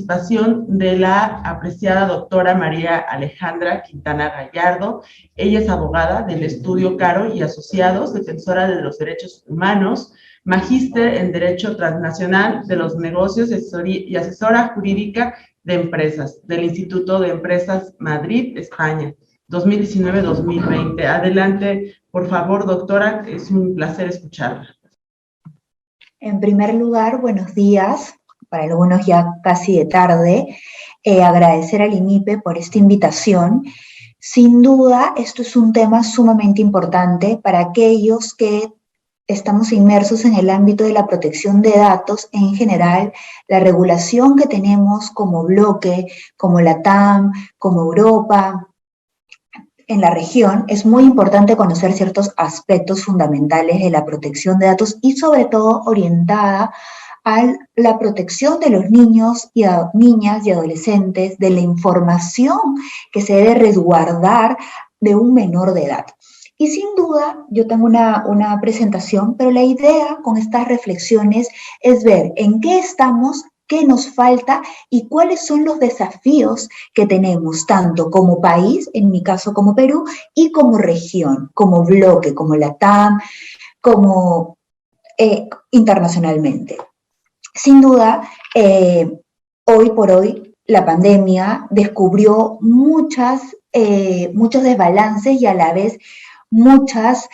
participación de la apreciada doctora María Alejandra Quintana Gallardo. Ella es abogada del Estudio Caro y Asociados, defensora de los derechos humanos, magíster en Derecho Transnacional de los Negocios y asesora jurídica de empresas del Instituto de Empresas Madrid, España, 2019-2020. Adelante, por favor, doctora, es un placer escucharla. En primer lugar, buenos días, para algunos ya casi de tarde. Agradecer al IMIPE por esta invitación. Sin duda, esto es un tema sumamente importante para aquellos que estamos inmersos en el ámbito de la protección de datos en general, la regulación que tenemos como bloque, como la TAM, como Europa, en la región. Es muy importante conocer ciertos aspectos fundamentales de la protección de datos y sobre todo orientada a la protección de los niños y niñas y adolescentes, de la información que se debe resguardar de un menor de edad. Y sin duda, yo tengo una presentación, pero la idea con estas reflexiones es ver en qué estamos, qué nos falta y cuáles son los desafíos que tenemos, tanto como país, en mi caso como Perú, y como región, como bloque, como la TAM, como internacionalmente. Sin duda, hoy por hoy, la pandemia descubrió muchos desbalances y a la vez muchas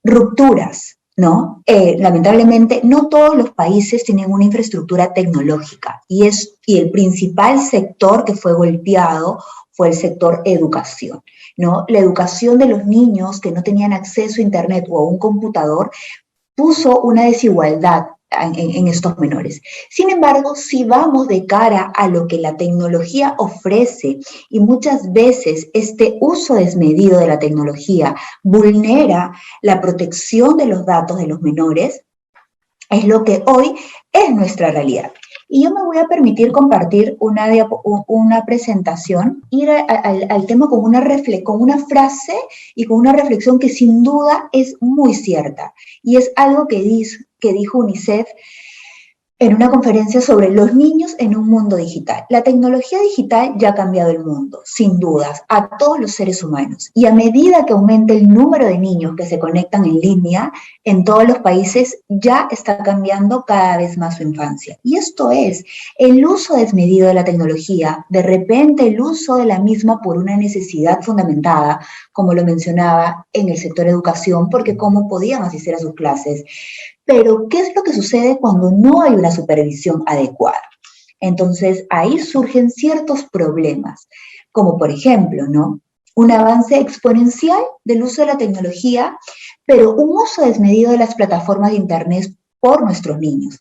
rupturas, ¿no? Lamentablemente, no todos los países tienen una infraestructura tecnológica y el principal sector que fue golpeado fue el sector educación, ¿no? La educación de los niños que no tenían acceso a internet o a un computador puso una desigualdad en estos menores. Sin embargo, si vamos de cara a lo que la tecnología ofrece, y muchas veces este uso desmedido de la tecnología vulnera la protección de los datos de los menores, es lo que hoy es nuestra realidad. Y yo me voy a permitir compartir una presentación, ir al tema con una frase y con una reflexión que sin duda es muy cierta. Y es algo que dijo UNICEF en una conferencia sobre los niños en un mundo digital. La tecnología digital ya ha cambiado el mundo, sin dudas, a todos los seres humanos. Y a medida que aumenta el número de niños que se conectan en línea, en todos los países ya está cambiando cada vez más su infancia. Y esto es el uso desmedido de la tecnología, de repente el uso de la misma por una necesidad fundamentada, como lo mencionaba en el sector educación, porque cómo podían asistir a sus clases. Pero, ¿qué es lo que sucede cuando no hay una supervisión adecuada? Entonces, ahí surgen ciertos problemas, como por ejemplo, ¿no? Un avance exponencial del uso de la tecnología, pero un uso desmedido de las plataformas de internet por nuestros niños.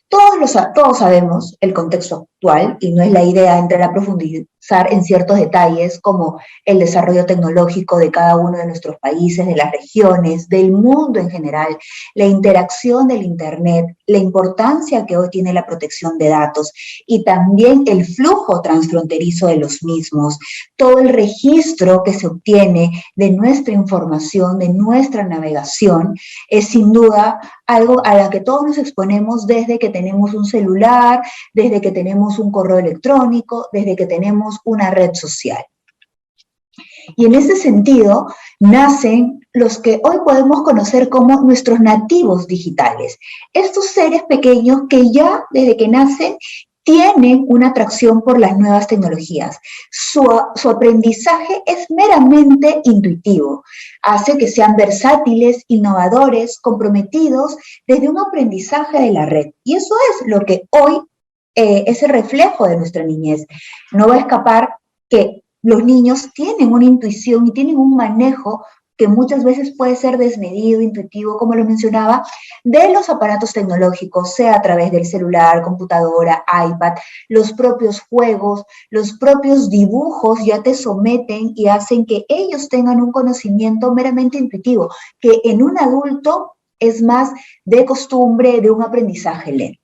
Todos sabemos el contexto actual y no es la idea entrar a profundizar en ciertos detalles como el desarrollo tecnológico de cada uno de nuestros países, de las regiones, del mundo en general, la interacción del Internet, la importancia que hoy tiene la protección de datos y también el flujo transfronterizo de los mismos, todo el registro que se obtiene de nuestra información, de nuestra navegación, es sin duda algo a la que todos nos exponemos desde que tenemos un celular, desde que tenemos un correo electrónico, desde que tenemos una red social. Y en ese sentido nacen los que hoy podemos conocer como nuestros nativos digitales. Estos seres pequeños que ya desde que nacen tienen una atracción por las nuevas tecnologías. Su aprendizaje es meramente intuitivo. Hace que sean versátiles, innovadores, comprometidos desde un aprendizaje de la red. Y eso es lo que hoy es el reflejo de nuestra niñez. No va a escapar que los niños tienen una intuición y tienen un manejo que muchas veces puede ser desmedido, intuitivo, como lo mencionaba, de los aparatos tecnológicos, sea a través del celular, computadora, iPad, los propios juegos, los propios dibujos ya te someten y hacen que ellos tengan un conocimiento meramente intuitivo, que en un adulto es más de costumbre, de un aprendizaje lento.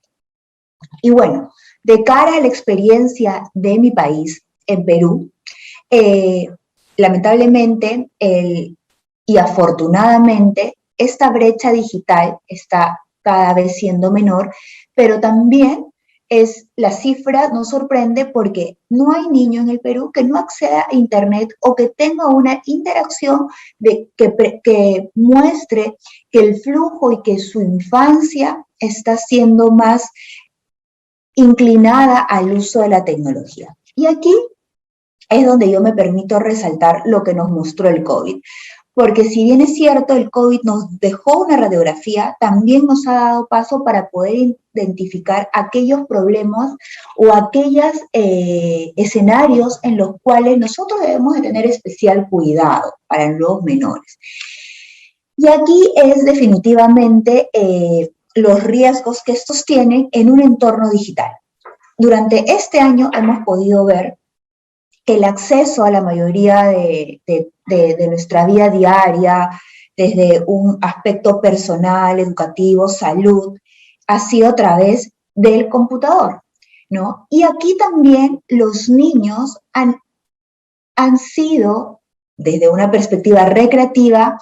Y bueno, de cara a la experiencia de mi país, en Perú, lamentablemente y afortunadamente, esta brecha digital está cada vez siendo menor, pero también la cifra nos sorprende porque no hay niño en el Perú que no acceda a Internet o que tenga una interacción que muestre que el flujo y que su infancia está siendo más inclinada al uso de la tecnología. Y aquí es donde yo me permito resaltar lo que nos mostró el COVID. Porque si bien es cierto, el COVID nos dejó una radiografía, también nos ha dado paso para poder identificar aquellos problemas o aquellos escenarios en los cuales nosotros debemos de tener especial cuidado para los menores. Y aquí es definitivamente los riesgos que estos tienen en un entorno digital. Durante este año hemos podido ver que el acceso a la mayoría de nuestra vida diaria, desde un aspecto personal, educativo, salud, ha sido a través del computador, ¿no? Y aquí también los niños han sido, desde una perspectiva recreativa,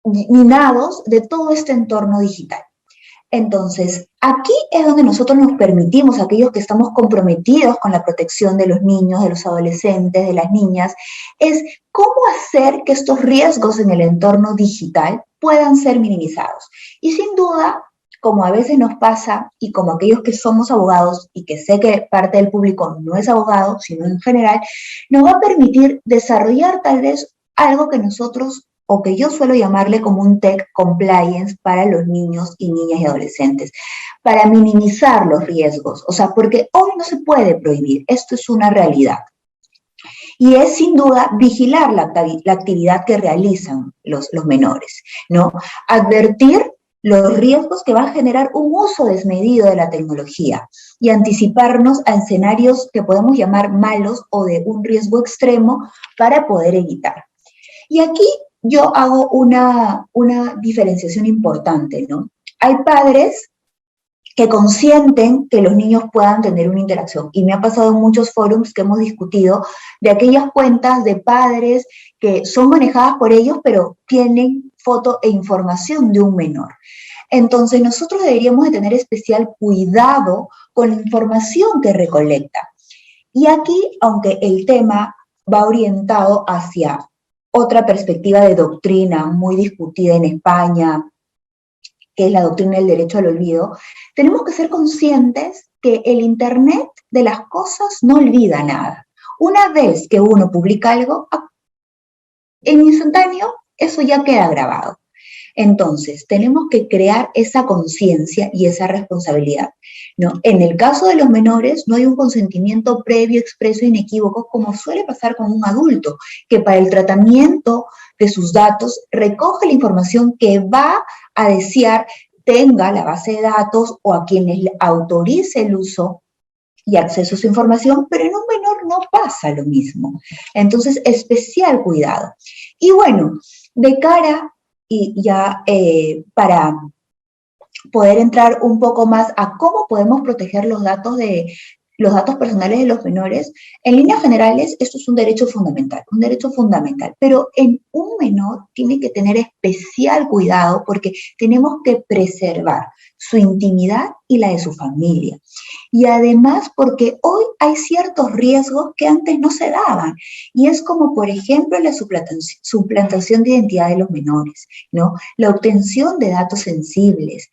minados de todo este entorno digital. Entonces, aquí es donde nosotros nos permitimos, aquellos que estamos comprometidos con la protección de los niños, de los adolescentes, de las niñas, es cómo hacer que estos riesgos en el entorno digital puedan ser minimizados. Y sin duda, como a veces nos pasa, y como aquellos que somos abogados, y que sé que parte del público no es abogado, sino en general, nos va a permitir desarrollar tal vez algo que nosotros o que yo suelo llamarle como un tech compliance para los niños y niñas y adolescentes, para minimizar los riesgos. O sea, porque hoy no se puede prohibir, esto es una realidad. Y es sin duda vigilar la actividad que realizan los menores, ¿no? Advertir los riesgos que va a generar un uso desmedido de la tecnología y anticiparnos a escenarios que podemos llamar malos o de un riesgo extremo para poder evitar. Y aquí yo hago una diferenciación importante, ¿no? Hay padres que consienten que los niños puedan tener una interacción. Y me ha pasado en muchos foros que hemos discutido de aquellas cuentas de padres que son manejadas por ellos, pero tienen foto e información de un menor. Entonces, nosotros deberíamos de tener especial cuidado con la información que recolecta. Y aquí, aunque el tema va orientado hacia otra perspectiva de doctrina muy discutida en España, que es la doctrina del derecho al olvido, tenemos que ser conscientes que el Internet de las cosas no olvida nada. Una vez que uno publica algo, en instantáneo, eso ya queda grabado. Entonces, tenemos que crear esa conciencia y esa responsabilidad, ¿no? En el caso de los menores, no hay un consentimiento previo, expreso e inequívoco, como suele pasar con un adulto, que para el tratamiento de sus datos recoge la información que va a desear tenga la base de datos o a quienes le autorice el uso y acceso a su información, pero en un menor no pasa lo mismo. Entonces, especial cuidado. Y bueno, de cara y ya para poder entrar un poco más a cómo podemos proteger los datos personales de los menores, en líneas generales esto es un derecho fundamental, pero en un menor tiene que tener especial cuidado porque tenemos que preservar su intimidad y la de su familia. Y además porque hoy hay ciertos riesgos que antes no se daban, y es como, por ejemplo, la suplantación de identidad de los menores, ¿no? La obtención de datos sensibles.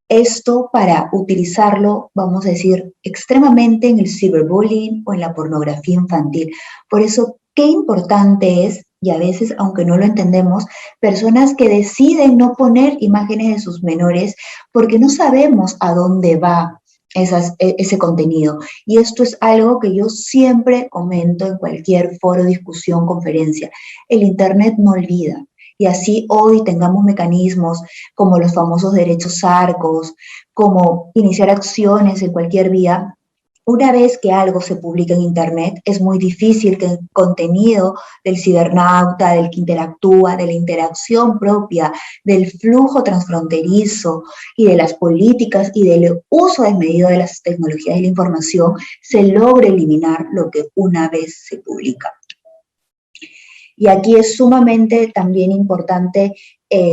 Esto para utilizarlo, vamos a decir, extremadamente en el ciberbullying o en la pornografía infantil. Por eso, qué importante es, y a veces, aunque no lo entendemos, personas que deciden no poner imágenes de sus menores porque no sabemos a dónde va ese contenido. Y esto es algo que yo siempre comento en cualquier foro, discusión, conferencia. El Internet no olvida. Y así hoy tengamos mecanismos como los famosos derechos ARCOS, como iniciar acciones en cualquier vía. Una vez que algo se publica en Internet, es muy difícil que el contenido del cibernauta, del que interactúa, de la interacción propia, del flujo transfronterizo y de las políticas y del uso desmedido de las tecnologías de la información, se logre eliminar lo que una vez se publica. Y aquí es sumamente también importante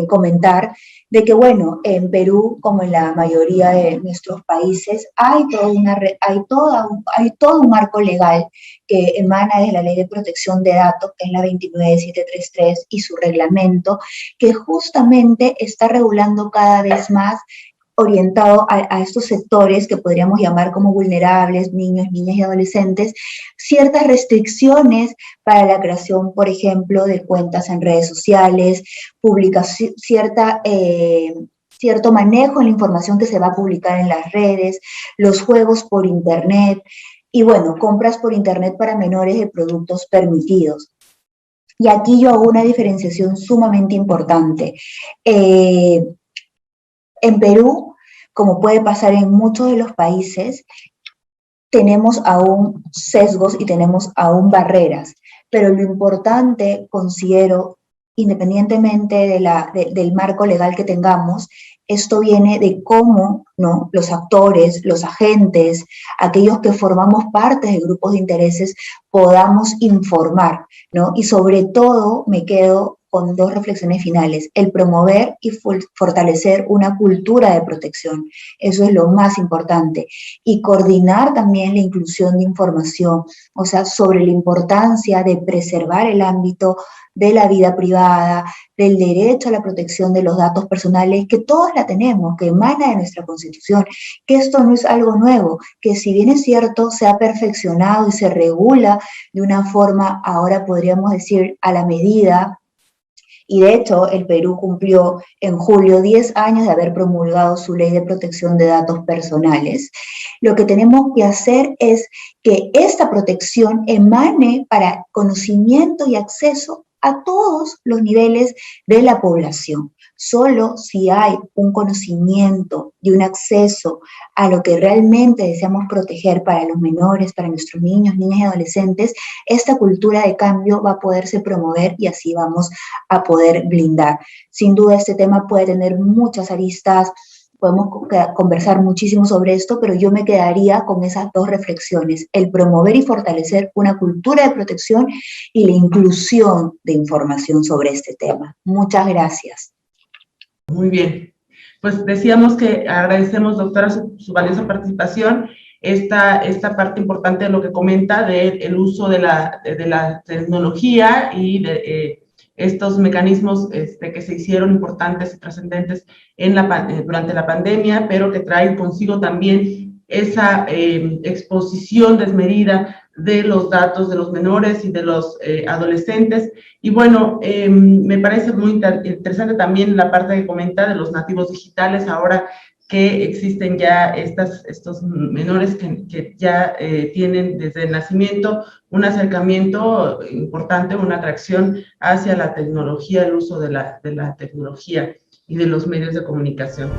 comentar de que, bueno, en Perú, como en la mayoría de nuestros países, hay todo un marco legal que emana de la Ley de Protección de Datos, que es la 29733, y su reglamento, que justamente está regulando cada vez más orientado a estos sectores que podríamos llamar como vulnerables, niños, niñas y adolescentes, ciertas restricciones para la creación, por ejemplo, de cuentas en redes sociales, cierto manejo en la información que se va a publicar en las redes, los juegos por internet y, bueno, compras por internet para menores de productos permitidos. Y aquí yo hago una diferenciación sumamente importante. En Perú, como puede pasar en muchos de los países, tenemos aún sesgos y tenemos aún barreras, pero lo importante, considero, independientemente del marco legal que tengamos, esto viene de cómo, ¿no?, los actores, los agentes, aquellos que formamos parte de grupos de intereses, podamos informar, ¿no? Y sobre todo me quedo con dos reflexiones finales: el promover y fortalecer una cultura de protección, eso es lo más importante, y coordinar también la inclusión de información, o sea, sobre la importancia de preservar el ámbito de la vida privada, del derecho a la protección de los datos personales, que todos la tenemos, que emana de nuestra Constitución, que esto no es algo nuevo, que si bien es cierto, se ha perfeccionado y se regula de una forma, ahora podríamos decir, a la medida. Y de hecho, el Perú cumplió en julio 10 años de haber promulgado su ley de protección de datos personales. Lo que tenemos que hacer es que esta protección emane para conocimiento y acceso a todos los niveles de la población. Solo si hay un conocimiento y un acceso a lo que realmente deseamos proteger para los menores, para nuestros niños, niñas y adolescentes, esta cultura de cambio va a poderse promover y así vamos a poder blindar. Sin duda este tema puede tener muchas aristas, podemos conversar muchísimo sobre esto, pero yo me quedaría con esas dos reflexiones: el promover y fortalecer una cultura de protección y la inclusión de información sobre este tema. Muchas gracias. Muy bien. Pues decíamos que agradecemos, doctora, su valiosa participación, esta parte importante de lo que comenta del uso de la tecnología y de estos mecanismos que se hicieron importantes y trascendentes durante la pandemia, pero que traen consigo también esa exposición desmedida de los datos de los menores y de los adolescentes. Y bueno, me parece muy interesante también la parte que comenta de los nativos digitales, ahora que existen ya estos menores que ya tienen desde el nacimiento un acercamiento importante, una atracción hacia la tecnología, el uso de la tecnología y de los medios de comunicación.